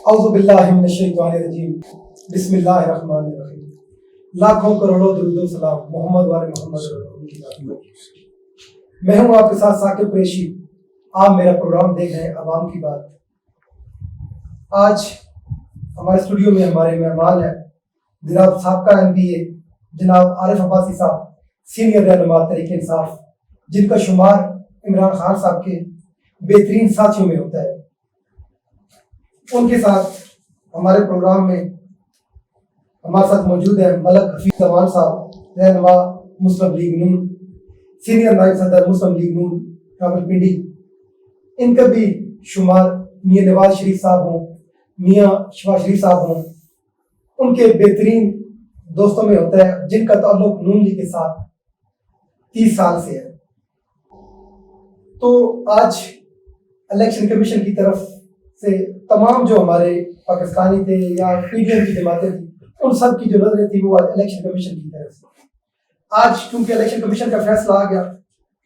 اعوذ باللہ من الشیطان الرجیم بسم اللہ الرحمن الرحیم. لاکھوں کروڑوں درود و سلام محمد والے محمد. میں ہوں آپ کے ساتھ ثاقب قریشی. آپ میرا پروگرام دیکھ رہے ہیں عوام کی بات. آج ہمارے اسٹوڈیو میں ہمارے مہمان ہیں جناب سابقہ NBA جناب عارف عباسی صاحب, سینئر رہنما تحریک انصاف, جن کا شمار عمران خان صاحب کے بہترین ساتھیوں میں ہوتا ہے. ان کے ساتھ ہمارے پروگرام میں ہمارے ساتھ موجود ہیں ملک حفیظ زمان صاحب, رہنما مسلم لیگ نون, سینئر نائب صدر مسلم لیگ نون راولپنڈی. ان کا بھی شمار میاں نواز شریف صاحب ہوں, میاں شفا شریف صاحب ہوں, ان کے بہترین دوستوں میں ہوتا ہے جن کا تعلق نون لیگ کے ساتھ 30 سال سے ہے. تو آج الیکشن کمیشن کی طرف سے تمام جو ہمارے پاکستانی تھے یا PDM کی جماعتیں تھیں, ان سب کی جو نظریں تھی وہ الیکشن کمیشن کی طرف سے. آج چونکہ الیکشن کمیشن کا فیصلہ آ گیا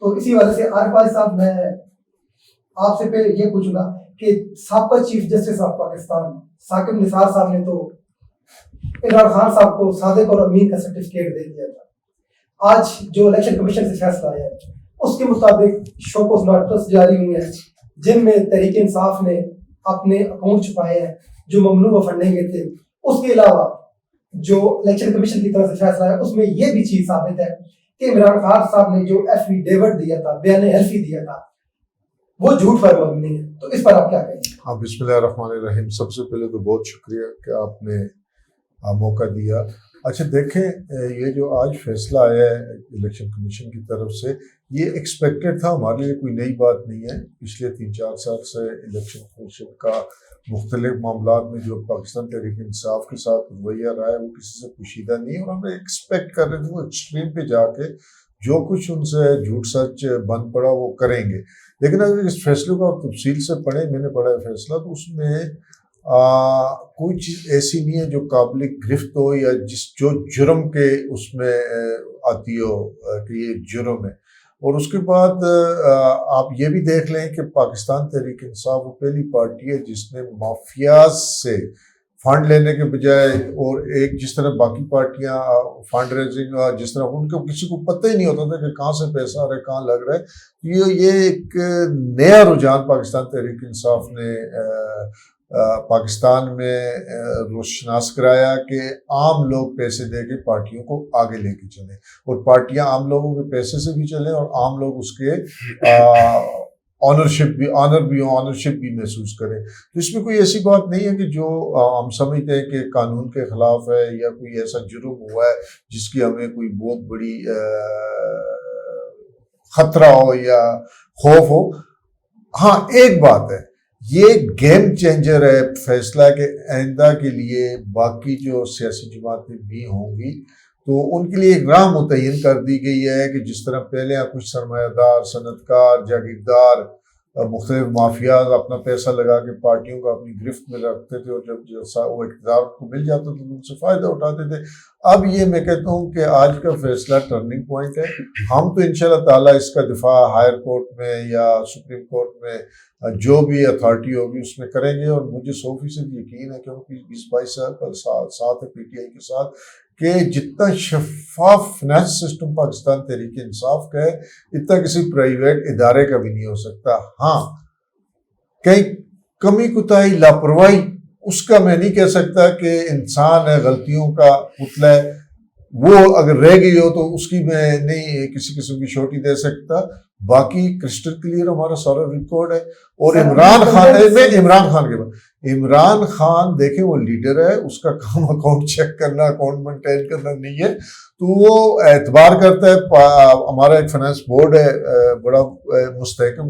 تو اسی وجہ سے عارف عباسی صاحب میں آپ سے پہ یہ پوچھوں گا کہ سابقہ chief justice of Pakistan Saqib Nisar صاحب نے تو عمران خان صاحب کو صادق اور امین کا سرٹیفکیٹ دے دیا تھا. آج جو الیکشن کمیشن سے فیصلہ آیا ہے اس کے مطابق شوکوز نوٹس جاری ہوئے ہیں جن میں تحریک انصاف نے اپنے اکاؤنٹ چھپائے ہیں جو ممنوع فنڈنگ کے تھے. اس کے علاوہ جو الیکشن کمیشن کی طرف سے فیصلہ ہے اس میں یہ بھی چیز ثابت ہے کہ عمران خان صاحب نے جو ایفیڈیوٹ دیا تھا, بیان حلفی دیا تھا, وہ جھوٹ پر مبنی ہے. تو اس پر آپ کیا کہیں گے؟ ہاں, بسم اللہ الرحمن الرحیم. سب سے پہلے تو بہت شکریہ کہ آپ نے موقع دیا. اچھا دیکھیں, یہ جو آج فیصلہ آیا ہے الیکشن کمیشن کی طرف سے, یہ ایکسپیکٹڈ تھا, ہمارے لیے کوئی نئی بات نہیں ہے. پچھلے 3-4 سال سے الیکشن کمیشن کا مختلف معاملات میں جو پاکستان تحریک انصاف کے ساتھ رویہ رہا ہے وہ کسی سے پوشیدہ نہیں ہے, اور ہم ایکسپیکٹ کر رہے تھے وہ ایکسٹریم پہ جا کے جو کچھ ان سے جھوٹ سچ بن پڑا وہ کریں گے. لیکن اگر اس فیصلے کو آپ تفصیل سے پڑھیں, میں نے پڑھا ہے فیصلہ, تو اس میں کوئی چیز ایسی نہیں ہے جو قابل گرفت ہو یا جو جرم کے اس میں آتی ہو کہ یہ جرم ہے. اور اس کے بعد آپ یہ بھی دیکھ لیں کہ پاکستان تحریک انصاف وہ پہلی پارٹی ہے جس نے مافیاز سے فنڈ لینے کے بجائے, اور ایک جس طرح باقی پارٹیاں فنڈ ریزنگ جس طرح ان کو کسی کو پتہ ہی نہیں ہوتا تھا کہ کہاں سے پیسہ آ رہا ہے کہاں لگ رہا ہے, یہ ایک نیا رجحان پاکستان تحریک انصاف نے پاکستان میں روشناس کرایا کہ عام لوگ پیسے دے کے پارٹیوں کو آگے لے کے چلیں, اور پارٹیاں عام لوگوں کے پیسے سے بھی چلیں اور عام لوگ اس کے آنرشپ بھی محسوس کریں. تو اس میں کوئی ایسی بات نہیں ہے کہ جو ہم سمجھتے ہیں کہ قانون کے خلاف ہے یا کوئی ایسا جرم ہوا ہے جس کی ہمیں کوئی بہت بڑی خطرہ ہو یا خوف ہو. ہاں, ایک بات ہے, یہ گیم چینجر ہے فیصلہ کے آئندہ کے لیے. باقی جو سیاسی جماعتیں بھی ہوں گی تو ان کے لیے ایک راہ متعین کر دی گئی ہے کہ جس طرح پہلے کچھ سرمایہ دار, صنعت کار, جاگیردار, مختلف مافیاز اپنا پیسہ لگا کے پارٹیوں کو اپنی گرفت میں رکھتے تھے, اور جب وہ اقتدار کو مل جاتا تو ان سے فائدہ اٹھاتے تھے. اب یہ میں کہتا ہوں کہ آج کا فیصلہ ٹرننگ پوائنٹ ہے. ہم تو انشاءاللہ تعالیٰ اس کا دفاع ہائر کورٹ میں یا سپریم کورٹ میں جو بھی اتھارٹی ہوگی اس میں کریں گے, اور مجھے 100% یقین ہے کیونکہ 20-22 سال ساتھ ہے PTI کے ساتھ کہ جتنا شفاف فنانس سسٹم پاکستان تحریک انصاف کا ہے اتنا کسی پرائیویٹ ادارے کا بھی نہیں ہو سکتا. ہاں, کہیں کمی کوتاہی لاپرواہی اس کا میں نہیں کہہ سکتا کہ انسان ہے, غلطیوں کا پتلا ہے, وہ اگر رہ گئی ہو تو اس کی میں نہیں کسی قسم کی چھوٹی دے سکتا. باقی کرسٹل کلیئر ہمارا سارا ریکارڈ ہے. اور عمران خان دیکھیں وہ لیڈر ہے, اس کا کام اکاؤنٹ چیک کرنا, اکاؤنٹ مینٹین کرنا نہیں ہے, تو وہ اعتبار کرتا ہے. ہمارا ایک فائنانس بورڈ ہے بڑا مستحکم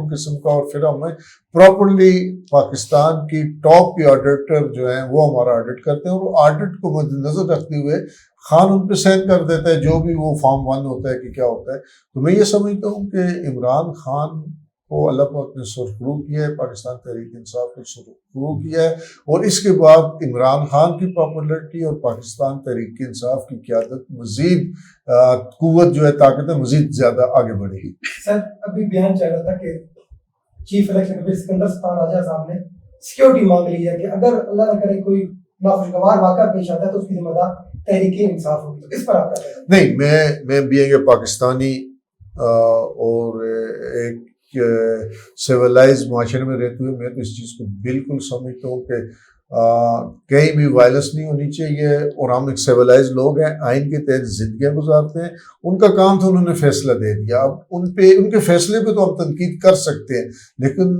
قسم کا, اور پھر ہمیں پراپرلی پاکستان کی ٹاپ کے آڈیٹر جو ہیں وہ ہمارا آڈٹ کرتے ہیں, اور وہ آڈٹ کو مد نظر رکھتے ہوئے خان ان پہ سائن کر دیتا ہے جو بھی وہ فارم 1 ہوتا ہے کہ کیا ہوتا ہے. تو میں یہ سمجھتا ہوں کہ عمران خان کو اللہ پاک نے سرخرو کیا ہے, پاکستان تحریک انصاف کو سرخرو کیا ہے, اور اس کے بعد عمران خان کی پاپولرٹی اور پاکستان تحریک انصاف کی قیادت مزید قوت جو ہے, طاقت ہے, مزید زیادہ آگے بڑھے گی. سر ابھی بیان چل رہا تھا کہ چیف الیکشن کمشنر سکندر سلطان راجہ صاحب نے سیکیورٹی مانگ لی ہے کہ اگر اللہ نہ کرے کوئی ناخوشگوار واقعہ پیش آتا ہے تو اس کی ذمہ دار تحریک انصاف ہوگی. تو اس پر آپ کا کیا؟ نہیں، میں بھی کہ پاکستانی اور ایک سویلائز معاشرے میں رہتے ہوئے میں تو اس چیز کو بالکل سمجھتا ہوں کہ کہیں بھی وائلنس نہیں ہونی چاہیے، اور ہم ایک سویلائز لوگ ہیں، آئین کے تحت زندگیاں گزارتے ہیں. ان کا کام تھا، انہوں نے فیصلہ دے دیا. اب ان کے فیصلے پہ تو ہم تنقید کر سکتے ہیں، لیکن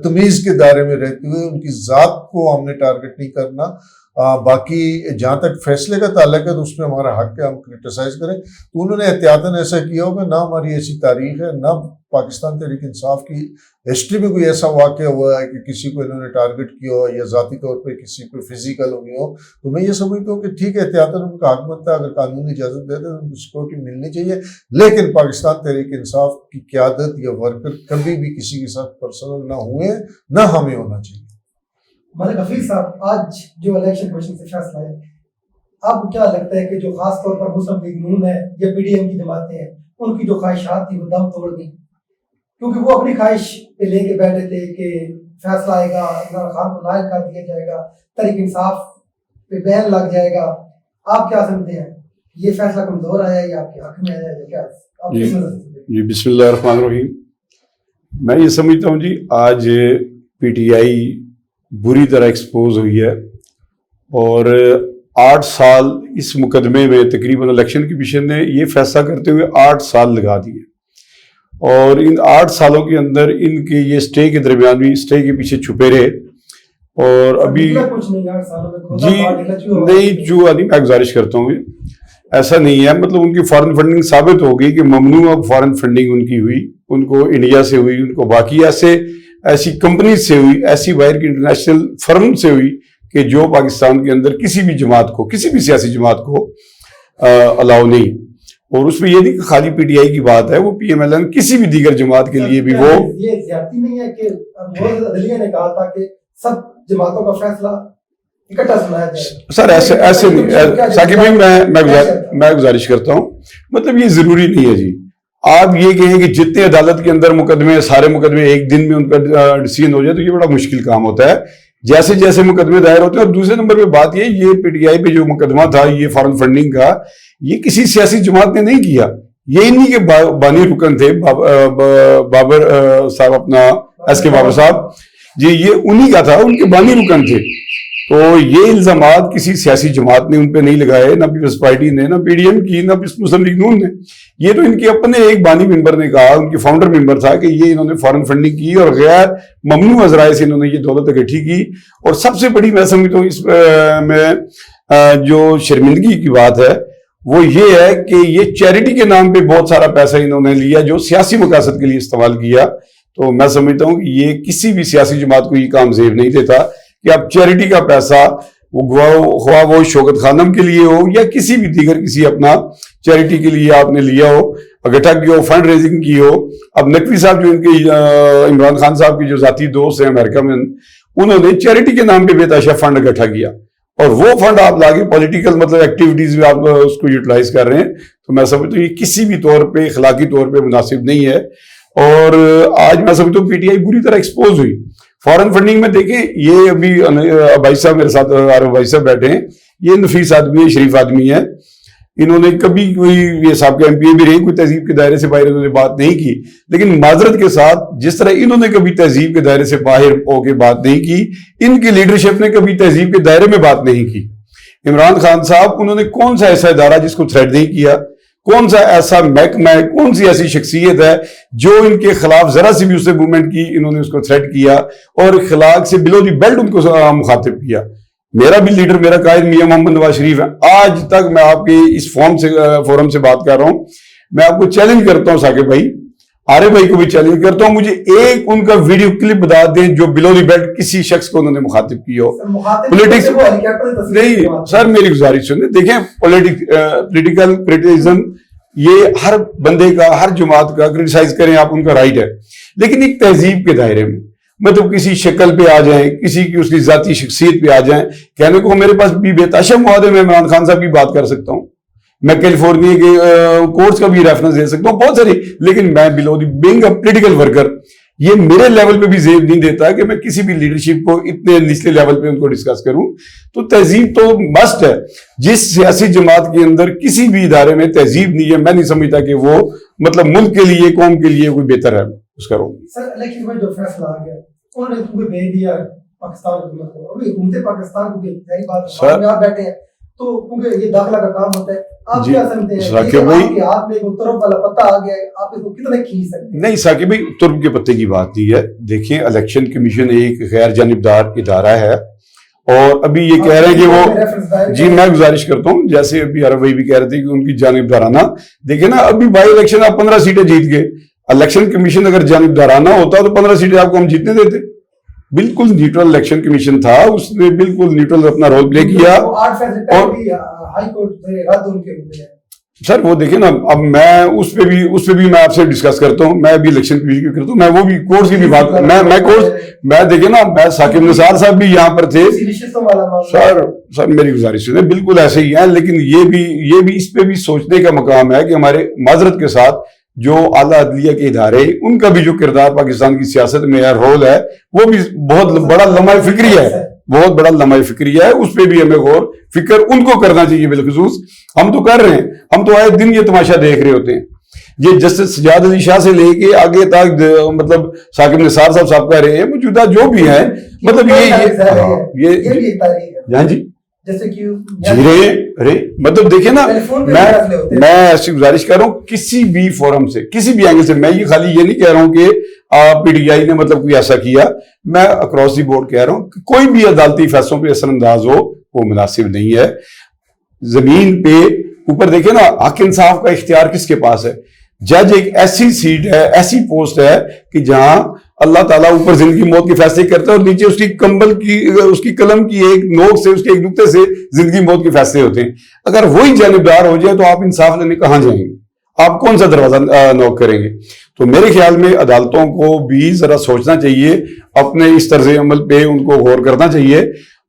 تمیز کے دائرے میں رہتے ہوئے ان کی ذات کو ہم نے ٹارگٹ نہیں کرنا. باقی جہاں تک فیصلے کا تعلق ہے تو اس میں ہمارا حق ہے ہم کرٹیسائز کریں. تو انہوں نے احتیاطاً ایسا کیا ہوگا. نہ ہماری ایسی تاریخ ہے، نہ پاکستان تحریک انصاف کی ہسٹری میں کوئی ایسا واقعہ ہوا ہے کہ کسی کو انہوں نے ٹارگٹ کیا ہو یا ذاتی طور پہ کسی کو فزیکل ہوئی ہو. تو میں یہ سمجھتا ہوں کہ ٹھیک ہے، احتیاطاً ان کا حق بنتا ہے، اگر قانون اجازت دیتے تو ان کو سیکورٹی ملنی چاہیے. لیکن پاکستان تحریک انصاف کی قیادت یا ورکر کبھی بھی کسی کے ساتھ پرسنل نہ ہوئے، نہ ہمیں ہونا چاہیے. ملک حفیظ صاحب، آج جو الیکشن کمیشن سے فیصلہ ہے، آپ کو کیا لگتا ہے کہ جو خاص طور پر مسلم لیگ نون ہے یا پی ڈی ایم کی جماعتیں ہیں، ان کی جو خواہشات تھی وہ دم توڑ گئی؟ کیونکہ وہ اپنی خواہش پہ لے کے بیٹھے تھے کہ فیصلہ آئے گا، عمران خان کو نائل کر دیا جائے گا، تحریک انصاف پہ بین لگ جائے گا. آپ کیا سمجھتے ہیں، یہ فیصلہ کمزور آیا ہے یا آپ کے حق میں آیا ہے، کیا آپ کس نظر سے؟ جی بسم اللہ الرحمن الرحیم. میں یہ سمجھتا ہوں جی، آج پی ٹی آئی بری طرح ایکسپوز ہوئی ہے، اور 8 سال اس مقدمے میں تقریباً الیکشن کمیشن نے یہ فیصلہ کرتے ہوئے 8 سال لگا دیے، اور ان 8 سالوں کے اندر ان کے یہ سٹے کے درمیان بھی سٹے کے پیچھے چھپے رہے. اور ابھی جی نہیں جو میں گزارش کرتا ہوں ایسا نہیں ہے، مطلب ان کی فارن فنڈنگ ثابت ہو گئی کہ ممنوع فارن فنڈنگ ان کی ہوئی، ان کو انڈیا سے ہوئی، ان کو باقی ایسی کمپنیز سے ہوئی، ایسی باہر کی انٹرنیشنل فرم سے ہوئی کہ جو پاکستان کے اندر کسی بھی جماعت کو، کسی بھی سیاسی جماعت کو الاؤ نہیں. اور اس میں یہ نہیں کہ خالی پی ٹی آئی کی بات ہے، وہ پی ایم ایل این کسی بھی دیگر جماعت کے لیے بھی وہ یہ زیادتی نہیں ہے کہ عدلیہ نے کہا تھا کہ سب جماعتوں کا فیصلہ اکٹھا سنایا جائے؟ سر ایسے نہیں ثاقب بھائی، میں گزارش کرتا ہوں، مطلب یہ ضروری نہیں ہے جی. آپ یہ کہیں کہ جتنے عدالت کے اندر مقدمے، سارے مقدمے ایک دن میں ان کا ڈیسیژن ہو جائے تو یہ بڑا مشکل کام ہوتا ہے. جیسے جیسے مقدمے دائر ہوتے ہیں. اور دوسرے نمبر پہ بات یہ پی ٹی آئی پہ جو مقدمہ تھا یہ فارن فنڈنگ کا، یہ کسی سیاسی جماعت نے نہیں کیا. یہ انہی کے بانی رکن تھے، بابر صاحب، اپنا ایس کے بابر صاحب جی، یہ انہی کا تھا، ان کے بانی رکن تھے. تو یہ الزامات کسی سیاسی جماعت نے ان پہ نہیں لگائے، نہ پیپلز پارٹی نے، نہ پی ڈی ایم کی، نہ مسلم لیگ نون نے. یہ تو ان کے اپنے ایک بانی ممبر نے کہا، ان کے فاؤنڈر ممبر تھا کہ یہ انہوں نے فارن فنڈنگ کی اور غیر ممنوع ذرائع سے انہوں نے یہ دولت اکٹھی کی. اور سب سے بڑی میں سمجھتا ہوں اس میں جو شرمندگی کی بات ہے وہ یہ ہے کہ یہ چیریٹی کے نام پہ بہت سارا پیسہ انہوں نے لیا جو سیاسی مقاصد کے لیے استعمال کیا. تو میں سمجھتا ہوں کہ یہ کسی بھی سیاسی جماعت کو یہ کام زیب نہیں دیتا کہ آپ چیریٹی کا پیسہ خواہ وہ شوکت خانم کے لیے ہو یا کسی بھی دیگر کسی اپنا چیریٹی کے لیے آپ نے لیا ہو، اکٹھا کیا ہو، فنڈ ریزنگ کی ہو. اب نقوی صاحب جو ان کے عمران خان صاحب کی جو ذاتی دوست ہیں امریکہ میں، انہوں نے چیریٹی کے نام پہ بے تحاشا فنڈ اکٹھا کیا، اور وہ فنڈ آپ لاگے پولیٹیکل مطلب ایکٹیویٹیز میں آپ اس کو یوٹیلائز کر رہے ہیں. تو میں سمجھتا ہوں یہ کسی بھی طور پہ اخلاقی طور پہ مناسب نہیں ہے. اور آج میں سمجھتا ہوں پی ٹی آئی بری طرح ایکسپوز ہوئی. فارن فنڈنگ میں دیکھیں، یہ ابھی بھائی صاحب میرے ساتھ عارف بھائی صاحب بیٹھے ہیں، یہ نفیس آدمی ہے، شریف آدمی ہے. انہوں نے کبھی کوئی، یہ صاحب کے ایم پی اے بھی رہے، کوئی تہذیب کے دائرے سے باہر انہوں نے بات نہیں کی. لیکن معذرت کے ساتھ جس طرح انہوں نے کبھی تہذیب کے دائرے سے باہر ہو کے بات نہیں کی، ان کی لیڈرشپ نے کبھی تہذیب کے دائرے میں بات نہیں کی. عمران خان صاحب، انہوں نے کون سا ایسا ادارہ جس کو تھریٹ نہیں کیا، کون سا ایسا محکمہ ہے، کون سی ایسی شخصیت ہے جو ان کے خلاف ذرا سی بھی اس سے موومنٹ کی انہوں نے اس کو تھریٹ کیا اور اخلاق سے بلو دی بیلٹ ان کو مخاطب کیا. میرا بھی لیڈر، میرا قائد میاں محمد نواز شریف ہے. آج تک میں آپ کے اس فورم سے بات کر رہا ہوں، میں آپ کو چیلنج کرتا ہوں، ثاقب بھائی، عارف بھائی کو بھی چیلنج کرتا ہوں، مجھے ایک ان کا ویڈیو کلپ بتا دیں جو بلو دی بیلٹ کسی شخص کو انہوں نے مخاطب کی ہو. پولیٹکس نہیں سر، میری گزارش سنیں. دیکھیں، پولیٹیکل کرٹیسزم یہ ہر بندے کا، ہر جماعت کا کرٹیسائز کریں آپ، ان کا رائٹ ہے. لیکن ایک تہذیب کے دائرے میں، مطلب کسی شکل پہ آ جائیں، کسی کی اس کی ذاتی شخصیت پہ آ جائیں. کہنے کو میرے پاس بھی بے تحاشا مواد ہے، میں عمران خان صاحب کی بات کر سکتا ہوں، میں کیلیفورنیا کے کورٹس کا بھی ریفرنس دے سکتا ہوں، بہت ساری. لیکن میں بلو دی بینگ اے پولیٹیکل ورکر، یہ میرے لیول پہ بھی زیب نہیں دیتا کہ میں کسی بھی لیڈرشپ کو اتنے نچلے لیول پہ ان کو ڈسکس کروں. تو تہذیب تو مسٹ ہے. جس سیاسی جماعت کے اندر کسی بھی ادارے میں تہذیب نہیں ہے, میں نہیں سمجھتا کہ وہ مطلب ملک کے لیے, قوم کے لیے کوئی بہتر ہے اس کا رول. سر الیکشن میں جو فیصلہ آ گیا انہوں نے تمہیں بھیج دیا پاکستان حکومت کو, ابھی حکومت پاکستان کو بھی یہی بات آپ بیٹھے ہیں تو کیونکہ یہ داخلہ کا کام ہوتا ہے, آپ کیا سمجھتے ہیں کہ آپ کے ہاتھ میں ایک طرف والا پتہ آ گیا ہے, آپ اس کو کتنے کھینچ سکتے ہیں؟ نہیں ثاقب بھائی, ترک کے پتے کی بات نہیں ہے. دیکھیں الیکشن کمیشن ایک غیر جانبدار ادارہ ہے, اور ابھی یہ کہہ رہے ہیں کہ وہ, جی میں گزارش کرتا ہوں, جیسے ابھی عرب بھائی بھی کہہ رہے تھے کہ ان کی جانبدارانہ, دیکھیں نا ابھی بائی الیکشن آپ 15 سیٹیں جیت گئے. الیکشن کمیشن اگر جانبدارانہ ہوتا تو 15 سیٹیں آپ کو ہم جیتنے دیتے. بالکل نیوٹرل الیکشن کمیشن تھا, اس نے بالکل نیوٹرل اپنا رول پلے کیا. اور سر وہ دیکھیں نا, اب میں اس پہ بھی میں آپ سے ڈسکس کرتا ہوں, میں ابھی الیکشن کمیشن کی کرتا ہوں, میں وہ بھی کورس کی بھی بات, میں کورس, میں دیکھیں نا, میں ثاقب نثار صاحب بھی یہاں پر تھے. سر میری گزارش سنیں, بالکل ایسے ہی ہیں, لیکن یہ بھی اس پہ بھی سوچنے کا مقام ہے کہ ہمارے معذرت کے ساتھ جو اعلیٰ عدلیہ کے ادارے, ان کا بھی جو کردار پاکستان کی سیاست میں ہے, رول ہے, وہ بھی بہت بڑا لمحہ فکری ہے, بہت بڑا لمحہ فکری ہے. اس پہ بھی ہمیں غور فکر ان کو کرنا چاہیے بالخصوص. ہم تو کر رہے ہیں, ہم تو آئے دن یہ تماشا دیکھ رہے ہوتے ہیں. یہ جسٹس سجاد علی شاہ سے لے کے آگے تک مطلب ثاقب نثار صاحب کہہ رہے ہیں, موجودہ جو بھی ہیں, مطلب یہ ہاں جی مطلب دیکھیں نا, میں ایسی گزارش کر رہا ہوں کسی بھی فورم سے, کسی بھی اینگل سے. میں یہ خالی یہ نہیں کہہ رہا ہوں کہ پی ٹی آئی نے مطلب کوئی ایسا کیا, میں اکراس دی بورڈ کہہ رہا ہوں کہ کوئی بھی عدالتی فیصلوں پہ اثر انداز ہو وہ مناسب نہیں ہے. زمین پہ اوپر دیکھیں نا, حق انصاف کا اختیار کس کے پاس ہے؟ جج ایک ایسی سیٹ ہے, ایسی پوسٹ ہے کہ جہاں اللہ تعالیٰ اوپر زندگی موت کے فیصلے کرتا ہے, اور نیچے اس کی قلم کی ایک نوک سے, اس کے ایک نقطے سے زندگی موت کے فیصلے ہوتے ہیں. اگر وہی جانبدار ہو جائے تو آپ انصاف لینے کہاں جائیں گے؟ آپ کون سا دروازہ نوک کریں گے؟ تو میرے خیال میں عدالتوں کو بھی ذرا سوچنا چاہیے, اپنے اس طرز عمل پہ ان کو غور کرنا چاہیے,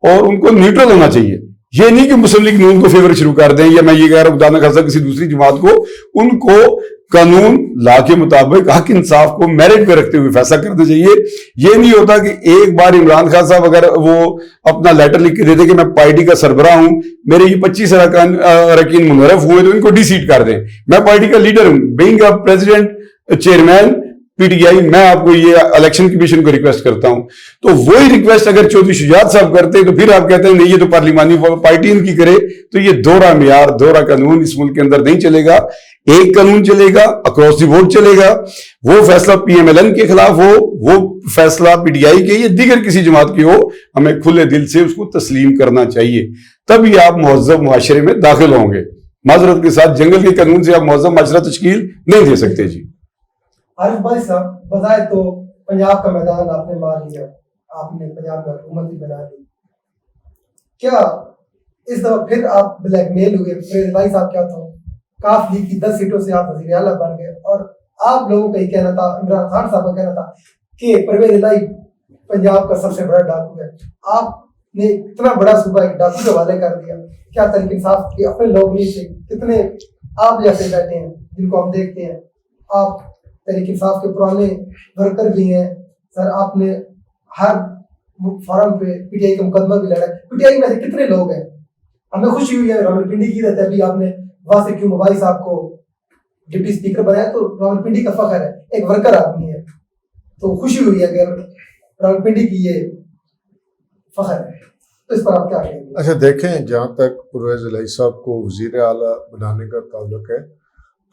اور ان کو نیوٹرل ہونا چاہیے. یہ نہیں کہ مسلم لیگ نون کو فیور شروع کر دیں, یا میں یہ کہہ رہا ہوں خدا نہ خاصہ کسی دوسری جماعت کو, ان کو قانون لا کے مطابق حق انصاف کو میرٹ پہ رکھتے ہوئے فیصلہ کرنا چاہیے. یہ نہیں ہوتا کہ ایک بار عمران خان صاحب اگر وہ اپنا لیٹر لکھ کے دیتے کہ میں پارٹی کا سربراہ ہوں, میرے یہ 25 اراکین منحرف ہوئے تو ان کو ڈی سیٹ کر دیں, میں پارٹی کا لیڈر ہوں, being a president chairman P T I, میں آپ کو یہ الیکشن کمیشن کو ریکویسٹ کرتا ہوں. تو وہی ریکویسٹ اگر چودھری شجاعت صاحب کرتے تو پھر آپ کہتے ہیں نہیں یہ تو پارلیمانی پارٹی ان کی کرے, تو یہ دوہرا معیار, دوہرا قانون اس ملک کے اندر نہیں چلے گا. ایک قانون چلے گا, اکراس دی بورڈ چلے گا. وہ فیصلہ پی ایم ایل این کے خلاف ہو, وہ فیصلہ پی ٹی آئی کے یا دیگر کسی جماعت کی ہو, ہمیں کھلے دل سے اس کو تسلیم کرنا چاہیے, تبھی آپ مہذب معاشرے میں داخل ہوں گے. معذرت کے ساتھ جنگل کے قانون سے آپ مہذب معاشرہ تشکیل نہیں دے سکتے. جی عارف بھائی صاحب, بظاہر تو پنجاب کا میدان آپ نے مار لیا, آپ نے پنجاب میں حکومت بھی بنا لی, کیا اس دفعہ پھر آپ بلیک میل ہوئے؟ پرویز بھائی صاحب کیا تھا, کاف لیگ کی 10 سیٹوں سے آپ وزیر اعلیٰ بن گئے, اور آپ لوگوں کا یہ کہنا تھا, عمران خان صاحب کا کہنا تھا کہ پرویز الہی پنجاب کا سب سے بڑا ڈاکو ہے. آپ نے اتنا بڑا صوبہ ایک ڈاکو کے حوالے کر دیا. کیا تحریک انصاف کے اپنے لوگ نہیں تھے؟ کتنے آپ جیسے بیٹھے ہیں جن کو ہم دیکھتے ہیں, آپ تحریک انصاف کے پرانے ورکر بھی ہیں سر, آپ نے ہر فارم پہ پی ٹی آئی کا مقدمہ بھی لڑا. پی ٹی آئی میں سے کتنے لوگ ہیں؟ ہمیں خوشی ہوئی ہے راولپنڈی کی رہتا ہے, ابھی آپ نے واسع کیوں مبائی صاحب کو ڈپٹی اسپیکر بنایا تو راولپنڈی کا فخر ہے, ایک ورکر آدمی ہے, تو خوشی ہوئی ہے اگر راولپنڈی کی یہ فخر ہے, تو اس پر آپ کیا کہیں گے؟ اچھا دیکھیں, جہاں تک پرویز الہی صاحب کو وزیر اعلیٰ بنانے کا تعلق ہے,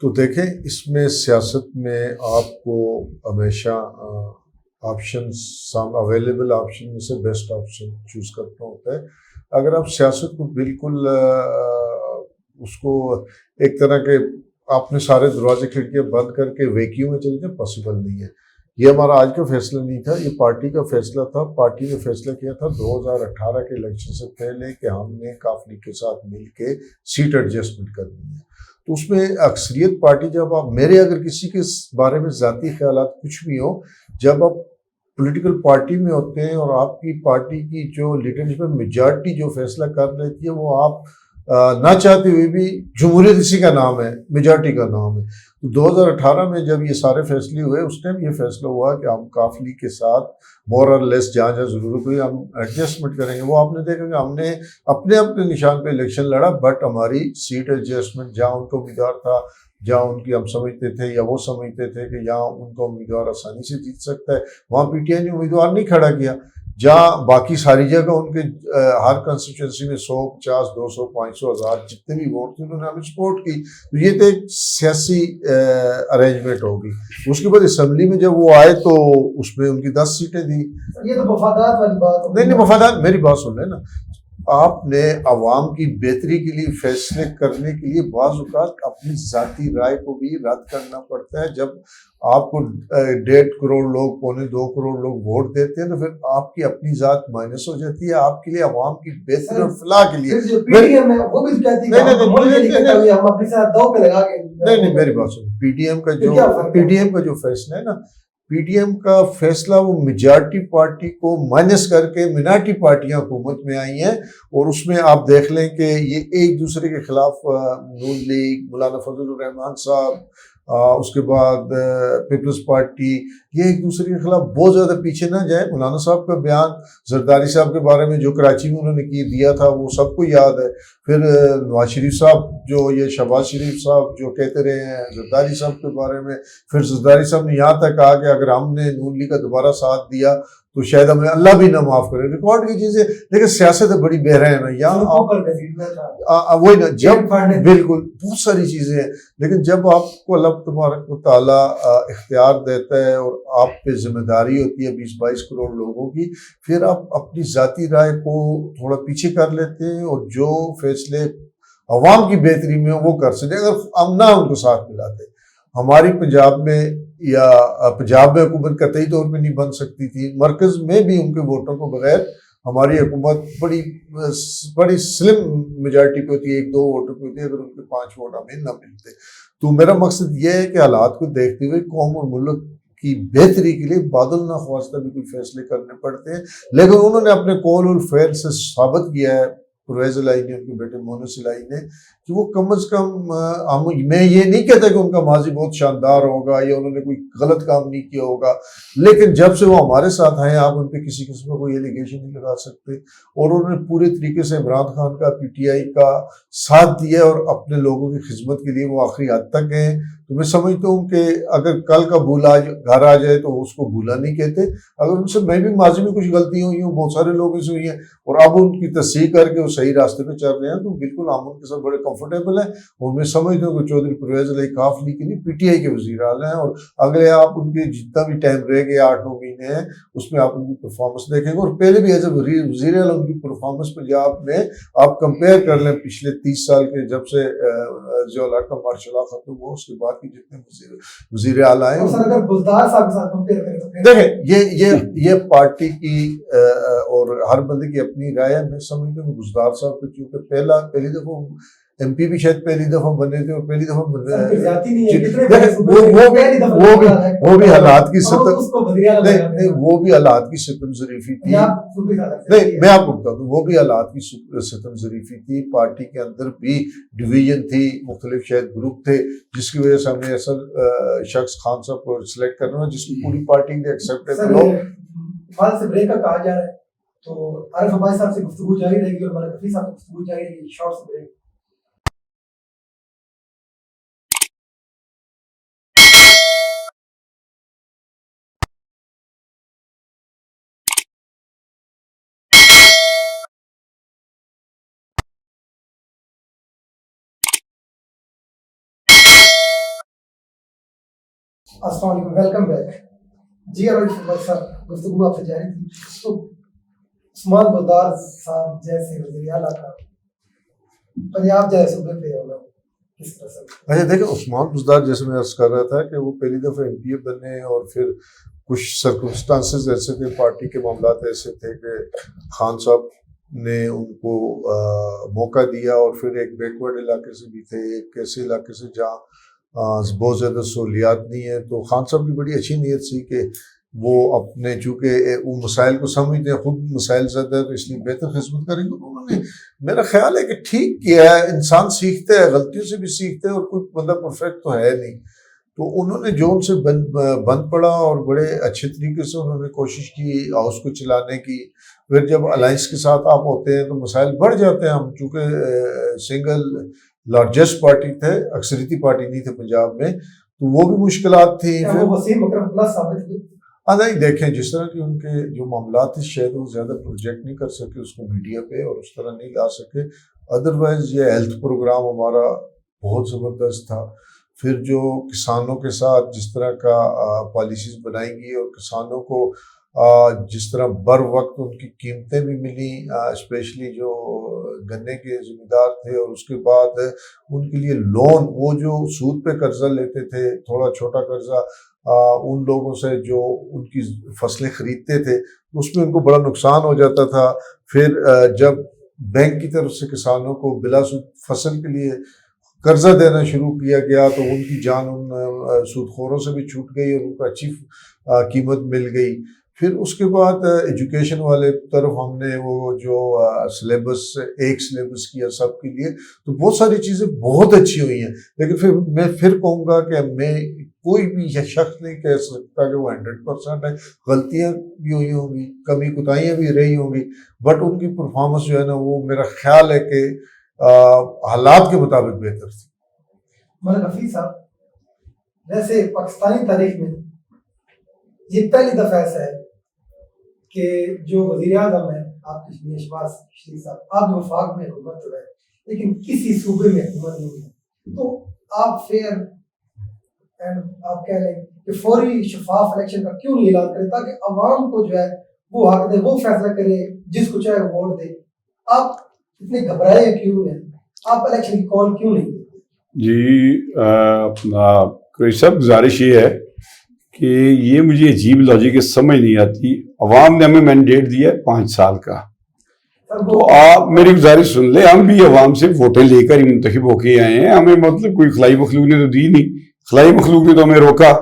تو دیکھیں اس میں سیاست میں آپ کو ہمیشہ آپشنز اویلیبل آپشن میں سے بیسٹ آپشن چوز کرنا ہوتا ہے. اگر آپ سیاست کو بالکل اس کو ایک طرح کے آپ نے سارے دروازے کھڑکیاں بند کر کے ویکیوم میں چلے جائیں, پاسبل نہیں ہے. یہ ہمارا آج کا فیصلہ نہیں تھا, یہ پارٹی کا فیصلہ تھا. پارٹی نے فیصلہ کیا تھا 2018 کے الیکشن سے پہلے کہ ہم نے کاف لیگ کے ساتھ مل کے سیٹ ایڈجسٹمنٹ کرنی ہے. تو اس میں اکثریت پارٹی, جب آپ میرے اگر کسی کے بارے میں ذاتی خیالات کچھ بھی ہوں, جب آپ پولیٹیکل پارٹی میں ہوتے ہیں اور آپ کی پارٹی کی جو لیڈرشپ میں میجارٹی جو فیصلہ کر لیتی ہے وہ آپ نہ چاہتے ہوئے بھی جمہوریت اسی کا نام ہے, میجارٹی کا نام ہے. تو 2018 میں جب یہ سارے فیصلے ہوئے اس ٹائم یہ فیصلہ ہوا کہ ہم کافلی کے ساتھ مور اور لیس جہاں جہاں ضرورت ہوئی ہم ایڈجسٹمنٹ کریں گے. وہ آپ نے دیکھا کہ ہم نے اپنے نشان پہ الیکشن لڑا, بٹ ہماری سیٹ ایڈجسٹمنٹ جہاں ان کو امیدوار تھا, جہاں ان کی ہم سمجھتے تھے یا وہ سمجھتے تھے کہ یہاں ان کو امیدوار آسانی سے جیت سکتا ہے, وہاں پی ٹی آئی نے امیدوار نہیں کھڑا کیا. جہاں باقی ساری جگہ ان کے ہر کنسٹیچوئنسی میں 100, 50, 200, 500, 1000 جتنے بھی ووٹ تھے انہوں نے ہمیں سپورٹ کی. تو یہ تو ایک سیاسی ارینجمنٹ ہوگی. اس کے بعد اسمبلی میں جب وہ آئے تو اس میں ان کی 10 سیٹیں دی. یہ تو مفادات والی بات نہیں مفادات, میری بات سن لیں نا. آپ نے عوام کی بہتری کے لیے فیصلے کرنے کے لیے بعض اوقات اپنی ذاتی رائے کو بھی رد کرنا پڑتا ہے. جب آپ کو 1.5 کروڑ لوگ, 2.25 کروڑ لوگ ووٹ دیتے ہیں تو پھر آپ کی اپنی ذات مائنس ہو جاتی ہے. آپ کے لیے عوام کی بہتری اور فلاح کے لیے نہیں میری بات سن. پی ڈی ایم کا جو فیصلہ ہے نا, پی ڈی ایم کا فیصلہ وہ میجارٹی پارٹی کو مائنس کر کے منارٹی پارٹیاں حکومت میں آئی ہیں, اور اس میں آپ دیکھ لیں کہ یہ ایک دوسرے کے خلاف نون لیگ, مولانا فضل الرحمان صاحب, اس کے بعد پیپلز پارٹی, یہ ایک دوسرے کے خلاف بہت زیادہ پیچھے نہ جائے. مولانا صاحب کا بیان زرداری صاحب کے بارے میں جو کراچی میں انہوں نے دیا تھا وہ سب کو یاد ہے. پھر نواز شریف صاحب جو یہ شہباز شریف صاحب جو کہتے رہے ہیں زرداری صاحب کے بارے میں, پھر زرداری صاحب نے یہاں تک کہا کہ اگر ہم نے نون لیگ کا دوبارہ ساتھ دیا تو شاید ہمیں اللہ بھی نہ معاف کرے. ریکارڈ کی چیزیں, لیکن سیاست بڑی بہرحم ہے یہاں. وہی نا, جب بالکل بہت ساری چیزیں ہیں, لیکن جب آپ کو اللہ تبارک و تعالیٰ اختیار دیتا ہے اور آپ پہ ذمہ داری ہوتی ہے 20-22 کروڑ لوگوں کی, پھر آپ اپنی ذاتی رائے کو تھوڑا پیچھے کر لیتے ہیں اور جو فیصلے عوام کی بہتری میں وہ کر سکتے. اگر ہم نہ ان کو ساتھ ملاتے, ہماری پنجاب میں حکومت قطعی طور پہ نہیں بن سکتی تھی. مرکز میں بھی ان کے ووٹوں کو بغیر ہماری حکومت بڑی سلم میجارٹی پہ ہوتی ہے, 1-2 ووٹوں پہ ہوتی ہے اگر ان کے 5 ووٹ ہمیں نہ ملتے. تو میرا مقصد یہ ہے کہ حالات کو دیکھتے ہوئے قوم اور ملک کی بہتری کے لیے بادل نخواستہ بھی کوئی فیصلے کرنے پڑتے ہیں, لیکن انہوں نے اپنے قول والفعل سے ثابت کیا ہے, پرویز الہی نے, ان کے بیٹے مونس الہی نے, کہ وہ کم از کم میں یہ نہیں کہتا کہ ان کا ماضی بہت شاندار ہوگا یا انہوں نے کوئی غلط کام نہیں کیا ہوگا, لیکن جب سے وہ ہمارے ساتھ آئے آپ ان پہ کسی قسم کا کوئی ایلیگیشن نہیں لگا سکتے. اور انہوں نے پورے طریقے سے عمران خان کا پی ٹی آئی کا ساتھ دیا اور اپنے لوگوں کی خدمت کے لیے وہ آخری حد تک گئے. تو میں سمجھتا ہوں کہ اگر کل کا بھولا گھر آ جائے تو اس کو بھولا نہیں کہتے. اگر ان سے میں بھی ماضی میں کچھ غلطی ہوئی ہوں, بہت سارے لوگوں سے ہوئی ہیں, اور اب ان کی تصحیح کر کے وہ صحیح راستے پہ چل رہے ہیں, تو بالکل ہم ان کے ساتھ بڑے کمفرٹیبل ہیں. اور میں سمجھتا ہوں کہ چودھری پرویز الہی کافلی کے لیے پی ٹی آئی کے وزیر اعلیٰ ہیں, اور اگلے آپ ان کے جتنا بھی ٹائم رہ گیا 8-9 مہینے ہیں اس میں آپ ان کی پرفارمنس دیکھیں گے. اور پہلے بھی ایز اے وزیر اعلیٰ ان کی پرفارمنس پنجاب میں آپ کمپیئر کر لیں پچھلے 30 سال کے, جب سے ضیاء الحق کا مارشل لا ختم ہوا اس کے بعد کی جتنے وزیر اعلیٰ ہیں. دیکھیں یہ پارٹی کی اور ہر بندے کی اپنی رائے ہے. میں سمجھتا ہوں گلزار صاحب کو چونکہ پہلی دفعہ ایم پی بھی شاید پہلی دفعہ بنے تھے, اور پہلی دفعہ وہ بھی حالات کی وہ بھی حالات کی ستم ظریفی تھی. نہیں میں آپ کو بتا دوں, وہ بھی حالات کی ستم ظریفی تھی. پارٹی کے اندر بھی ڈویژن تھی, مختلف شاید گروپ تھے, جس کی وجہ سے ہم نے ایسا شخص خان صاحب کو سلیکٹ کرنا ہے جس کی پوری پارٹی نے ایکسیپٹ ہو. سے بریک کا کہا جا رہا ہے تو عارف عباس صاحب سے گفتگو جاری رہے گی اور مولانا کفیل صاحب سے گفتگو جاری رہے گی. شارٹ سے بریک. السلام علیکم, ویلکم بیک. جی عارف صاحب گفتگو آپ سے جاری تھی. تو عثمان بزدار صاحب جیسے وزیر اعلیٰ کا پنجاب جیسے صوبے پہ ہونا کس طرح سے؟ اچھا دیکھیں, عثمان بزدار جیسے میں عرض کر رہا تھا کہ وہ پہلی دفعہ ایم پی اے بنے, اور پھر کچھ سرکمسٹانسز ایسے تھے, پارٹی کے معاملات ایسے تھے کہ خان صاحب نے ان کو موقع دیا, اور پھر ایک بیکورڈ علاقے سے بھی تھے, ایک ایسے علاقے سے جہاں بہت زیادہ سہولیات نہیں ہے. تو خان صاحب کی بڑی اچھی نیت تھی کہ وہ اپنے چونکہ وہ مسائل کو سمجھتے ہیں، خود مسائل زدہ، اس لیے بہتر خدمت کریں گے. انہوں نے میرا خیال ہے کہ ٹھیک کیا ہے. انسان سیکھتے ہیں، غلطیوں سے بھی سیکھتے ہیں، اور کوئی بندہ پرفیکٹ تو ہے نہیں. تو انہوں نے جو ان سے بند پڑا اور بڑے اچھے طریقے سے انہوں نے کوشش کی ہاؤس کو چلانے کی. پھر جب الائنس کے ساتھ آپ ہوتے ہیں تو مسائل بڑھ جاتے ہیں. ہم چونکہ سنگل لارجسٹ پارٹی تھے، اکثریتی پارٹی نہیں تھے پنجاب میں، تو وہ بھی مشکلات تھیں. نہیں دیکھیں، جس طرح کی ان کے جو معاملات تھے شاید وہ زیادہ پروجیکٹ نہیں کر سکے اس کو میڈیا پہ، اور اس طرح نہیں لا سکے. ادروائز یہ ہیلتھ پروگرام ہمارا بہت زبردست تھا. پھر جو کسانوں کے ساتھ جس طرح کا پالیسیز بنائی گئی، اور کسانوں کو جس طرح بر وقت ان کی قیمتیں بھی ملیں، اسپیشلی جو گنے کے ذمہ دار تھے، اور اس کے بعد ان کے لیے لون، وہ جو سود پہ قرضہ لیتے تھے، تھوڑا چھوٹا قرضہ ان لوگوں سے جو ان کی فصلیں خریدتے تھے، اس میں ان کو بڑا نقصان ہو جاتا تھا. پھر جب بینک کی طرف سے کسانوں کو بلا سود فصل کے لیے قرضہ دینا شروع کیا گیا، تو ان کی جان ان سود خوروں سے بھی چھوٹ گئی اور ان کو اچھی قیمت مل گئی. پھر اس کے بعد ایجوکیشن والے طرف ہم نے وہ جو سلیبس ایک سلیبس کیا سب کے لیے، تو بہت ساری چیزیں بہت اچھی ہوئی ہیں. لیکن پھر میں کہوں گا کہ میں کوئی بھی شخص نہیں کہہ سکتا کہ وہ 100% ہے. غلطیاں بھی ہوئی ہوں گی، کمی کوتاہیاں بھی رہی ہوں گی، بٹ ان کی پرفارمنس جو ہے نا وہ میرا خیال ہے کہ حالات کے مطابق بہتر تھی. مولانا حفیظ صاحب، ویسے پاکستانی تاریخ میں یہ پہلی دفعہ ایسا ہے کہ جو وزیر اعظم ہے آپ کے شہباز شریف صاحب، آپ وفاق میں حکومت کر رہے ہیں لیکن کسی صوبے میں حکومت نہیں ہے، تو آپ فیئر اینڈ آپ کہہ لیں کہ فوری شفاف الیکشن کا کیوں نہیں اعلان کریں تاکہ عوام کو جو ہے وہ حق دے، وہ فیصلہ کرے جس کو چاہے ووٹ دے. آپ اتنے گھبرائے کیوں ہیں؟ آپ الیکشن کی کال کیوں نہیں دیتے؟ جی اپنا کوئی سب گزارش یہ ہے کہ یہ مجھے عجیب لاجک کے سمجھ نہیں آتی. عوام نے ہمیں مینڈیٹ دیا ہے 5 سال کا، تو آپ میری گزارش سن لیں. ہم بھی عوام سے ووٹیں لے کر ہی منتخب ہو کے آئے ہیں. ہمیں مطلب کوئی خلائی مخلوق نے تو دی نہیں، خلائی مخلوق نے تو ہمیں روکا.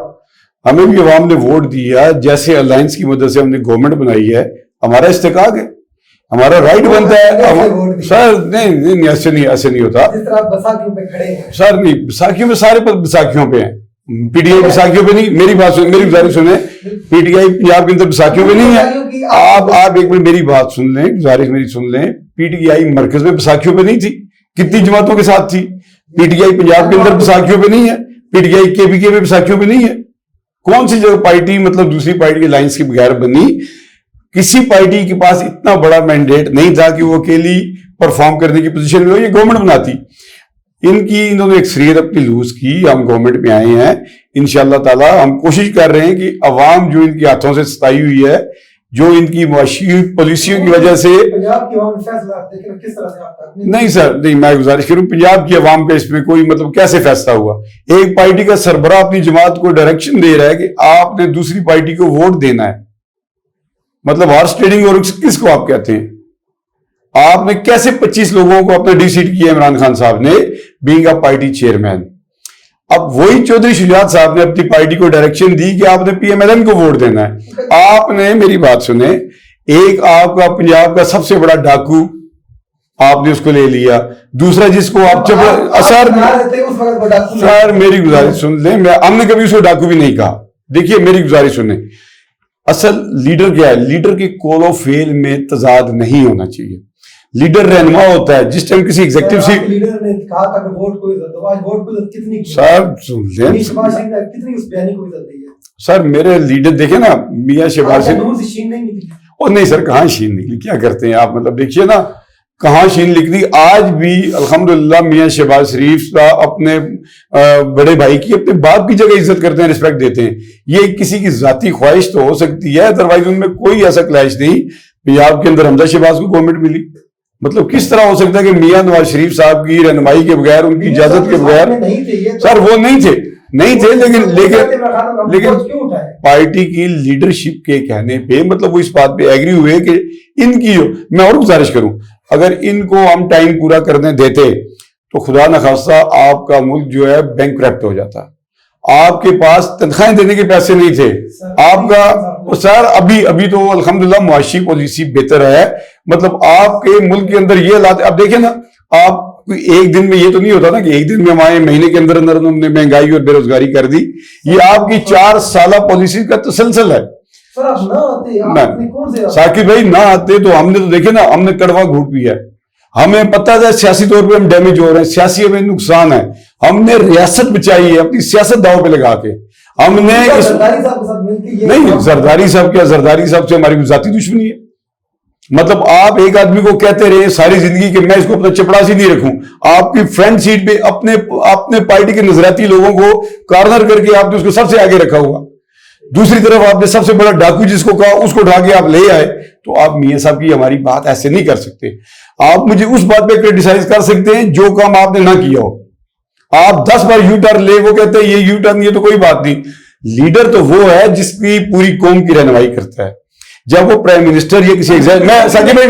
ہمیں بھی عوام نے ووٹ دیا، جیسے الائنس کی مدد سے ہم نے گورنمنٹ بنائی ہے، ہمارا استحقاق ہے، ہمارا رائٹ بنتا ہے. سر نہیں ایسے نہیں ہوتا سر. نہیں، بیساکھیوں میں سارے بیساکھیوں پہ ہیں، پی ٹی آئی بیساکھیوں پہ نہیں. میری بات سن، میری گزارش سنیں، پی ٹی آئی پنجاب کے اندر بیساکھیوں پہ نہیں ہے. آپ ایک منٹ میری بات سن لیں، گزارش میری سن لیں. پی ٹی آئی مرکز میں بیساکھیوں پہ نہیں تھی، کتنی جماعتوں کے ساتھ تھی. پی ٹی آئی پنجاب کے اندر بیساکھیوں پہ نہیں ہے، پی ٹی آئی کے پی کے میں بیساکھیوں پہ نہیں ہے. کون سی جگہ پارٹی مطلب دوسری پارٹی کے لائنس کے بغیر بنی؟ کسی پارٹی کے پاس اتنا بڑا مینڈیٹ نہیں تھا کہ وہ اکیلی پرفارم کرنے کی پوزیشن میں ہو، یہ گورنمنٹ بناتی. انہوں نے اکثریت اپنی لوز کی، ہم گورنمنٹ میں آئے ہیں. انشاءاللہ تعالی ہم کوشش کر رہے ہیں کہ عوام جو ان کے ہاتھوں سے ستائی ہوئی ہے، جو ان کی معاشی پالیسیوں کی وجہ سے نہیں سر، نہیں، میں گزارش کروں، پنجاب کی عوام کا اس میں کوئی مطلب کیسے فیصلہ ہوا؟ ایک پارٹی کا سربراہ اپنی جماعت کو ڈائریکشن دے رہا ہے کہ آپ نے دوسری پارٹی کو ووٹ دینا ہے. مطلب ہارس ٹریڈنگ اور کس کو آپ کہتے ہیں؟ آپ نے کیسے 25 لوگوں کو اپنا ڈی سیٹ کیا عمران خان صاحب نے بینگ اے پارٹی چیئرمین؟ اب وہی چودھری شجاعت صاحب نے اپنی پارٹی کو ڈائریکشن دی کہ آپ نے پی ایم ایل این کو ووٹ دینا ہے. آپ نے میری بات سنیں، ایک آپ کا پنجاب کا سب سے بڑا ڈاکو آپ نے اس کو لے لیا، دوسرا جس کو آپ سر میری گزارش سن لیں، ہم نے کبھی اس کو ڈاکو بھی نہیں کہا. دیکھیے میری گزارش سنیں، اصل لیڈر کیا ہے؟ لیڈر کے کول و فیل میں تضاد نہیں ہونا چاہیے. لیڈر رہنما ہوتا ہے. جس ٹائم کسی ایگزیکٹو سی سر میرے لیڈر دیکھیں نا، میاں شہباز اور نہیں سر، کہاں شین نکلی؟ کیا کرتے ہیں آپ؟ مطلب دیکھیے نا کہاں شین نکلی. آج بھی الحمدللہ میاں شہباز شریف کا اپنے بڑے بھائی کی، اپنے باپ کی جگہ عزت کرتے ہیں، رسپیکٹ دیتے ہیں. یہ کسی کی ذاتی خواہش تو ہو سکتی ہے، ادروائز ان میں کوئی ایسا کلیش نہیں. پنجاب کے اندر حمزہ شہباز کو گورنمنٹ ملی. مطلب کس طرح ہو سکتا ہے کہ میاں نواز شریف صاحب کی رہنمائی کے بغیر، ان کی اجازت کے بغیر؟ سر وہ نہیں تھے لیکن پارٹی کی لیڈرشپ کے کہنے پہ مطلب وہ اس بات پہ ایگری ہوئے کہ ان کی میں اور گزارش کروں، اگر ان کو ہم ٹائم پورا کرنے دیتے تو خدا نخواستہ آپ کا ملک جو ہے بینکرپٹ ہو جاتا. آپ کے پاس تنخواہیں دینے کے پیسے نہیں تھے آپ کا سر. ابھی تو الحمدللہ معاشی پالیسی بہتر ہے. مطلب آپ کے ملک کے اندر یہ حالات اب دیکھیں نا, آپ ایک دن میں یہ تو نہیں ہوتا نا کہ ایک دن میں ہمارے مہینے کے اندر اندر ہم نے مہنگائی اور بے روزگاری کر دی. یہ آپ کی 4 سالہ پالیسی کا تسلسل ہے. ثاقب بھائی نہ آتے تو ہم نے تو دیکھے نا, ہم نے کڑوا گھوٹ پیا ہے. ہمیں پتہ ہے سیاسی طور پہ ہم ڈیمیج ہو رہے ہیں, سیاسی ہمیں نقصان ہے. ہم نے ریاست بچائی ہے اپنی سیاست داؤ پہ لگا کے. ہم نے نہیں زرداری صاحب کیا, زرداری صاحب سے ہماری ذاتی دشمنی ہے. مطلب آپ ایک آدمی کو کہتے رہے ساری زندگی کہ میں اس کو اپنا چپڑاسی نہیں رکھوں, آپ کی فرنٹ سیٹ پہ اپنے پارٹی کے نظریاتی لوگوں کو کارنر کر کے آپ نے اس کو سب سے آگے رکھا ہوا. دوسری طرف آپ نے سب سے بڑا ڈاکو جس کو کہا اس کو اٹھا کے آپ لے آئے. تو آپ میاں صاحب کی ہماری بات ایسے نہیں کر سکتے. آپ مجھے اس بات پہ کرٹیسائز کر سکتے ہیں جو کام آپ نے نہ کیا ہو. آپ 10 بار یو ٹرن لے, وہ کہتے ہیں یہ یو ٹرن یہ تو کوئی بات نہیں. لیڈر تو وہ ہے جس کی پوری قوم کی رہنمائی کرتا ہے. جب وہ پرائم منسٹر یا کسی میں ساقب بھائی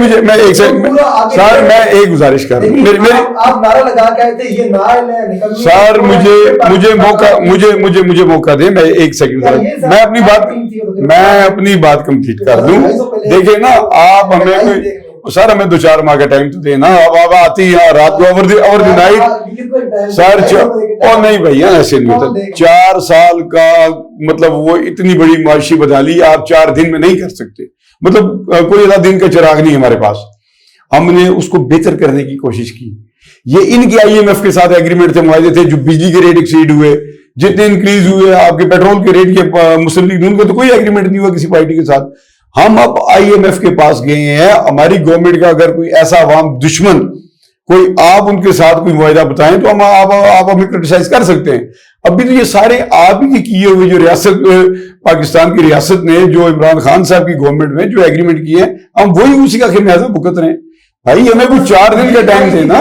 میں ایک گزارش کر رہا ہوں سر, مجھے موقع دیں, میں ایک سیکنڈ میں اپنی بات کمپلیٹ کر دوں. دیکھیں نا آپ ہمیں سر ہمیں 2-4 ماہ کا ٹائم تو دینا. اب آتی ہیں رات کو اوور دی نائٹ سر. اور نہیں بھیا ایسے نہیں ہوتا. 4 سال کا مطلب وہ اتنی بڑی معاشی بدحالی آپ 4 دن میں نہیں کر سکتے. مطلب کوئی اللہ دن کا چراغ نہیں ہمارے پاس. ہم نے اس کو بہتر کرنے کی کوشش کی. یہ ان کے IMF کے ساتھ ایگریمنٹ تھے, معاہدے تھے. جو بجلی کے ریٹ ایکسیڈ ہوئے, جتنے انکریز ہوئے آپ کے پیٹرول کے ریٹ کے, مسلم لیگ نون کا تو کوئی ایگریمنٹ نہیں ہوا کسی پارٹی کے ساتھ. ہم اب IMF کے پاس گئے ہیں. ہماری گورنمنٹ کا اگر کوئی ایسا عوام دشمن کوئی آپ ان کے ساتھ کوئی معاہدہ بتائیں تو ہم آپ ہمیں کرٹیسائز کر سکتے ہیں. ابھی تو یہ سارے آپ ہی کیے ہوئے جو ریاست پاکستان کی ریاست نے جو عمران خان صاحب کی گورنمنٹ میں جو ایگریمنٹ کیے ہیں ہم وہی اسی کا خمیازہ بھگت رہے ہیں. بھائی ہمیں کوئی 4 دن کا ٹائم دے نا.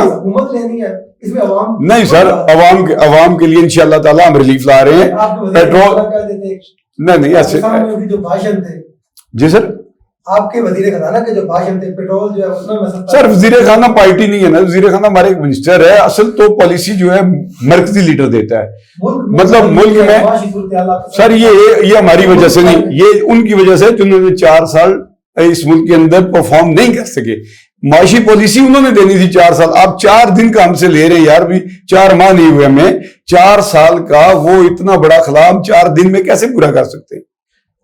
نہیں سر, عوام کے لیے انشاءاللہ تعالیٰ ہم ریلیف لا رہے ہیں. پیٹرول نہیں ایسے جی سر آپ کے وزیر خزانہ کے جو بھاشن تھے پیٹرول جو ہے اس میں سر وزیر خانہ پارٹی نہیں ہے نا. وزیر خانہ ہمارے ایک منسٹر ہے. اصل تو پالیسی جو ہے مرکزی لیڈر دیتا ہے. مطلب ملک میں سر یہ ہماری وجہ سے نہیں, یہ ان کی وجہ سے جنہوں نے 4 سال اس ملک کے اندر پرفارم نہیں کر سکے. معاشی پالیسی انہوں نے دینی تھی 4 سال. آپ 4 دن کا ہم سے لے رہے ہیں یار. بھی 4 ماہ نہیں ہوئے ہمیں. 4 سال کا وہ اتنا بڑا خلا ہم 4 دن میں کیسے پورا کر سکتے ہیں.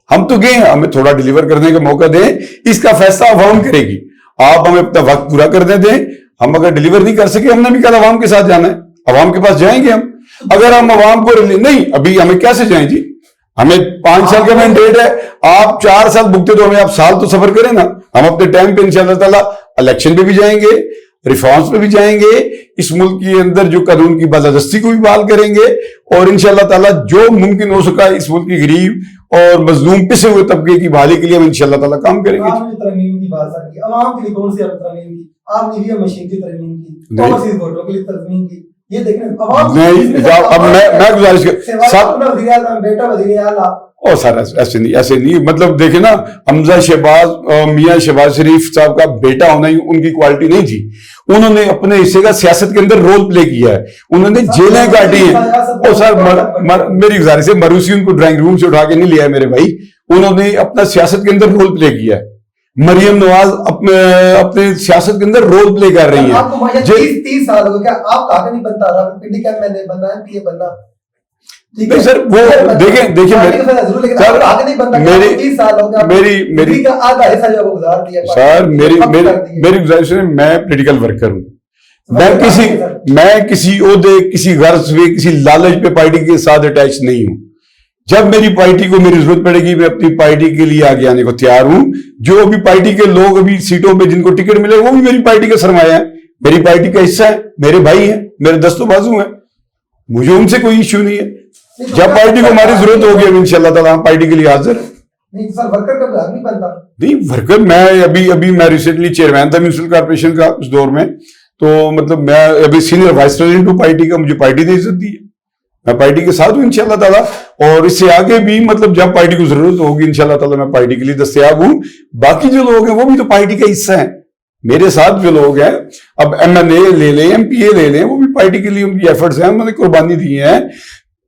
ہم تو گئے ہیں, ہمیں تھوڑا ڈیلیور کرنے کا موقع دیں. اس کا فیصلہ عوام کرے گی. آپ ہمیں اپنا وقت پورا کرنے دیں. ہم اگر ڈیلیور نہیں کر سکے, ہم نے بھی کل عوام کے ساتھ جانا ہے. عوام کے پاس جائیں گے ہم. اگر ہم عوام کو نہیں, ابھی ہمیں کیسے جائیں جی. ہمیں 5 سال کا مینڈیٹ ہے. آپ 4 سال بھگتے تو ہمیں آپ سال تو سفر کریں نا. ہم اپنے ٹائم پہ انشاءاللہ تعالیٰ الیکشن پہ بھی جائیں گے, ریفارمز پہ بھی جائیں گے. اس ملک کے اندر جو قانون کی بالادستی کو بھی بحال کریں گے. اور انشاءاللہ تعالیٰ جو ممکن ہو سکا اس ملک کی غریب اور مظلوم پسے ہوئے طبقے کی بحالی کے لیے ہم انشاءاللہ تعالیٰ کام کریں گے. ترمیم کی بات کی, عوام کے لیے کون سی ترمیم کی آپ نے, مشین کی ترمیم کی, پالیسی ووٹوں کے لیے ترمیم کی. یہ دیکھیں عوام اب میں گزارش بیٹا وزیر اعلیٰ اور سر ایسے نہیں. مطلب دیکھیں نا, حمزہ شہباز میاں شہباز شریف صاحب کا بیٹا ہونا ہی ان کی کوالٹی نہیں تھی. انہوں نے اپنے حصے کا سیاست کے اندر رول پلے کیا ہے. انہوں نے جیلیں کاٹی ہیں. اور سر میری گزارش ہے, مروسی ان کو ڈرائنگ روم سے اٹھا کے نہیں لیا ہے میرے بھائی. انہوں نے اپنا سیاست کے اندر رول پلے کیا ہے. مریم نواز اپنے سیاست کے اندر رول پلے کر رہی ہیں. 30 سال ہو گیا, آپ کہا نہیں بنتا رہا, پی کا میں نے بننا ہے, پی بننا نہیں سر. وہ دیکھیں سر میری گزارش ہے, میں پولیٹیکل ورکر ہوں. میں کسی عہدے, کسی غرض پہ, کسی لالچ پہ پارٹی کے ساتھ اٹیچ نہیں ہوں. جب میری پارٹی کو میری ضرورت پڑے گی میں اپنی پارٹی کے لیے آگے آنے کو تیار ہوں. جو بھی پارٹی کے لوگ ابھی سیٹوں پہ جن کو ٹکٹ ملے وہ بھی میری پارٹی کا سرمایہ ہے, میری پارٹی کا حصہ ہے, میرے بھائی ہیں, میرے دست و بازو ہیں. مجھے ان سے کوئی ایشو نہیں ہے. جب پارٹی کو ہماری ضرورت ہوگی اب انشاءاللہ تعالیٰ ہم پارٹی کے لیے حاضر ہیں. نہیں ورکر میں ابھی میں ریسنٹلی چیئرمین تھا میونسپل کارپوریشن کا اس دور میں. تو مطلب میں ابھی سینئر وائس پریزیڈنٹ ہوں پارٹی کا. مجھے پارٹی نے عزت دی ہے, میں پارٹی کے ساتھ ہوں انشاءاللہ تعالیٰ. اور اس سے آگے بھی مطلب جب پارٹی کو ضرورت ہوگی انشاءاللہ تعالیٰ میں پارٹی کے لیے دستیاب ہوں. باقی جو لوگ ہیں وہ بھی تو پارٹی کا حصہ ہیں. میرے ساتھ جو لوگ ہیں, اب MNA لے لیں, MPA لے لیں, وہ بھی پارٹی کے لیے ان کی ایفرٹس ہیں, انہوں نے قربانی دی ہیں.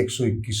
$121।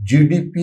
GDP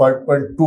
5.2,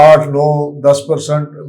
8, 9, 10%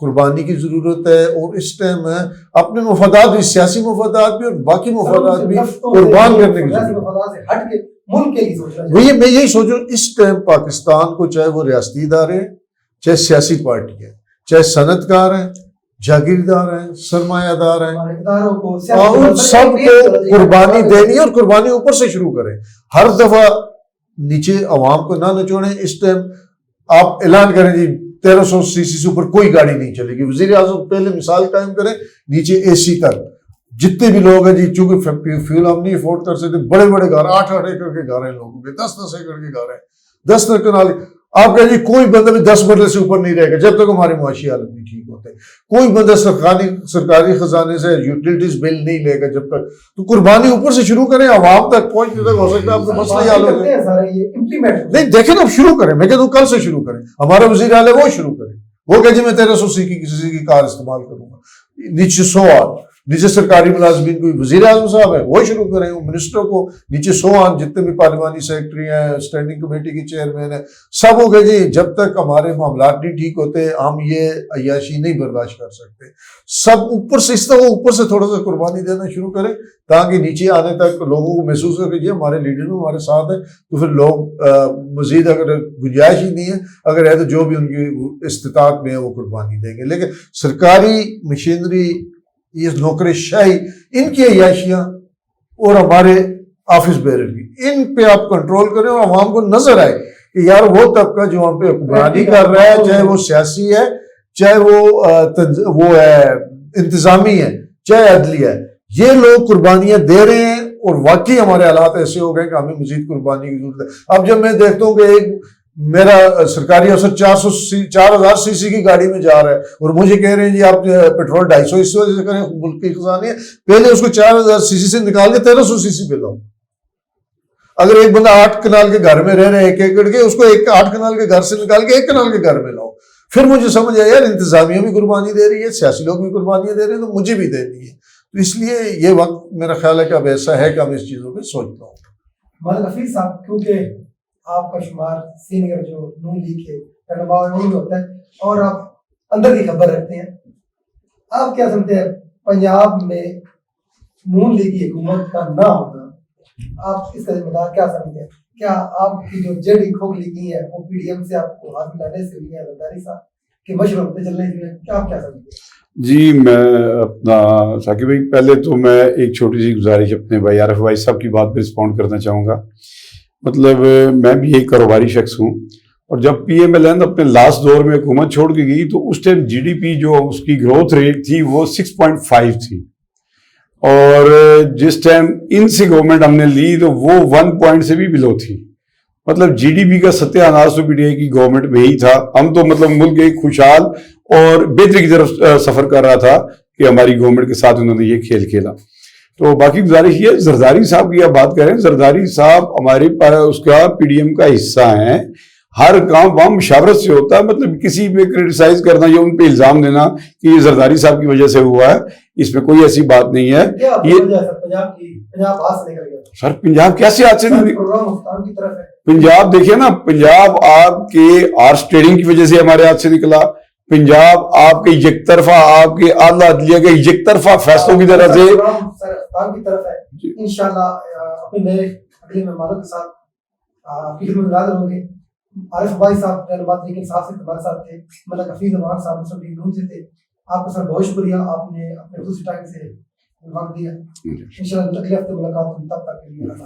قربانی کی ضرورت ہے، اور اس ٹائم اپنے مفادات بھی، سیاسی مفادات بھی اور باقی مفادات بھی قربان کرنے کی ضرورت ہے۔ وہی میں یہی سوچ رہا ہوں، اس ٹائم پاکستان کو چاہے وہ ریاستی ادارے ہیں، چاہے سیاسی پارٹی ہے، چاہے صنعت کار ہیں، جاگیردار ہیں، سرمایہ دار ہیں، ان سب کو قربانی دینی ہے، اور قربانی اوپر سے شروع کریں۔ ہر دفعہ نیچے عوام کو نہ نچوڑیں۔ اس ٹائم آپ اعلان کریں جی 1300 سی سی سے اوپر کوئی گاڑی نہیں چلے گی، وزیر اعظم پہلے مثال قائم کریں، نیچے اے سی تک جتنے بھی لوگ ہیں جی، چونکہ فیول ہم نہیں افورڈ کر سکتے، بڑے بڑے گھر 8-8 ایکڑ کے گھر ہیں لوگوں کے، 10-10 ایکڑ کے گھر ہیں، 10 کنال۔ آپ کہیں جی کوئی بندہ بھی 10 مرلے سے اوپر نہیں رہے گا جب تک ہماری معاشی حالت نہیں ٹھیک ہوتے، کوئی بندہ سرکاری خزانے سے یوٹیلیٹیز بل نہیں لے گا جب تک، تو قربانی اوپر سے شروع کریں، عوام تک پہنچنے تک ہو سکتا ہے آپ کا مسئلہ حل ہو جائے۔ نہیں دیکھیں نا، اب شروع کریں، میں کہتا ہوں کل سے شروع کریں، ہمارا وزیر اعلیٰ وہ شروع کریں، وہ کہ جی میں 1300 سی کی کار استعمال کروں گا، نیچے 100 نیچے سرکاری ملازمین کوئی وزیر اعظم صاحب ہے وہ شروع کریں، منسٹر کو نیچے 100 جتنے بھی پارلیمانی سیکرٹری ہیں، اسٹینڈنگ کمیٹی کے چیئرمین ہیں، سب ہو گئے جی جب تک ہمارے معاملات نہیں ٹھیک ہوتے ہم یہ عیاشی نہیں برداشت کر سکتے۔ سب اوپر سے اس طرح اوپر سے تھوڑا سا قربانی دینا شروع کریں تاکہ نیچے آنے تک لوگوں کو محسوس ہو کہ جی ہمارے لیڈر بھی ہمارے ساتھ ہیں، تو پھر لوگ مزید اگر گنجائش ہی نہیں ہے، اگر ہے تو جو بھی ان کی استطاعت میں ہے وہ قربانی دیں گے۔ لیکن سرکاری مشینری، یہ نوکر شاہی، ان کی عیاشیاں اور ہمارے آفس بیرر کی، ان پہ آپ کنٹرول کریں اور عوام کو نظر آئے کہ یار وہ طبقہ جو ہم پہ حکمرانی کر رہا ہے، چاہے وہ سیاسی ہے، چاہے وہ ہے انتظامی ہے، چاہے عدلی ہے، یہ لوگ قربانیاں دے رہے ہیں اور واقعی ہمارے حالات ایسے ہو گئے کہ ہمیں مزید قربانی کی ضرورت ہے۔ اب جب میں دیکھتا ہوں کہ ایک میرا سرکاری افسر 4000 سی سی کی گاڑی میں جا رہا ہے اور مجھے کہہ رہے ہیں جی آپ پیٹرول 250 اس وجہ سے کریں، ملک کی خزانے ہے، پہلے اس کو 4000 سی سی سے نکال کے 1300 سی سی پہ لاؤ۔ اگر ایک بندہ 8 کنال کے گھر میں رہ رہے ہیں 1 ایکڑ کے، اس کو 8 کنال کے گھر سے نکال کے 1 کنال کے گھر میں لاؤ۔ پھر مجھے سمجھ آیا یار انتظامیہ بھی قربانی دے رہی ہے، سیاسی لوگ بھی قربانیاں دے رہے ہیں، تو مجھے بھی دینی ہے۔ تو اس لیے یہ وقت میرا خیال ہے کہ اب ایسا ہے کہ ہم اس چیزوں پہ سوچتا ہوں۔ مولانا حفیظ صاحب، کیونکہ آپ کا شمار سینئر جو نون لیگ کے رہنما میں ہوتا ہے اور آپ اندر کی خبر رکھتے ہیں، آپ کیا سمجھتے ہیں پنجاب میں نون لیگ کی حکومت کا نہ ہونا، آپ اس کا ذمہ دار کیا سمجھتے ہیں؟ کیا آپ کی جو جڑ کھوکھلی کی ہے وہ پی ڈی ایم سے آپ کو ہاتھ ملانے سے ہوئی ہے، زرداری صاحب کے مشورے پہ چلنے سے، کیا آپ کیا سمجھتے ہیں؟ جی میں اپنا ثاقب بھائی، پہلے تو میں ایک چھوٹی سی گزارش اپنے بھائی عارف بھائی صاحب کی بات پہ رسپونڈ کرنا چاہوں گا۔ مطلب میں بھی ایک کاروباری شخص ہوں، اور جب پی ایم ایل این اپنے لاسٹ دور میں حکومت چھوڑ کے گئی تو اس ٹائم جی ڈی پی جو اس کی گروتھ ریٹ تھی وہ 6.5 تھی، اور جس ٹائم ان سے گورنمنٹ ہم نے لی تو وہ 1 پوائنٹ سے بھی بلو تھی۔ مطلب جی ڈی پی کا ستیہ ناش تو پی ٹی آئی کی گورنمنٹ میں ہی تھا۔ ہم تو مطلب ملک ایک خوشحال اور بہتری کی طرف سفر کر رہا تھا کہ ہماری گورنمنٹ کے ساتھ انہوں نے یہ کھیل کھیلا۔ تو باقی گزارش یہ زرداری صاحب کی آپ بات کریں، زرداری صاحب ہمارے اس کا پی ڈی ایم کا حصہ ہیں، ہر کام وہاں مشاورت سے ہوتا ہے۔ مطلب کسی پہ کرٹیسائز کرنا یا ان پہ الزام دینا کہ یہ زرداری صاحب کی وجہ سے ہوا ہے، اس میں کوئی ایسی بات نہیں ہے۔ سر پنجاب کیسے ہاتھ سے پنجاب دیکھیے نا، پنجاب آپ کے آرس ٹریڈنگ کی وجہ سے ہمارے ہاتھ سے نکلا، پنجاب آپ کے یک طرفہ، آپ کے اعلیٰ عدلیہ کے یک طرفہ فیصلوں کی طرح سے انشاءاللہ اپنے نئے اگلے مہمانوں کے ساتھ فکر میں نازل ہوں گے۔ عارف بھائی صاحب رحمت لیکن صاحب سے ہمارے ساتھ تھے، مولانا حفیظ امان صاحب مسلم لیگ نون سے تھے۔ آپ کو سر بہت شکریہ، آپ نے اپنے خصوصی ٹائم سے وقت دیا۔ انشاءاللہ اگلے ہفتے ملاقات ہوگی، تب تک کے لیے اللہ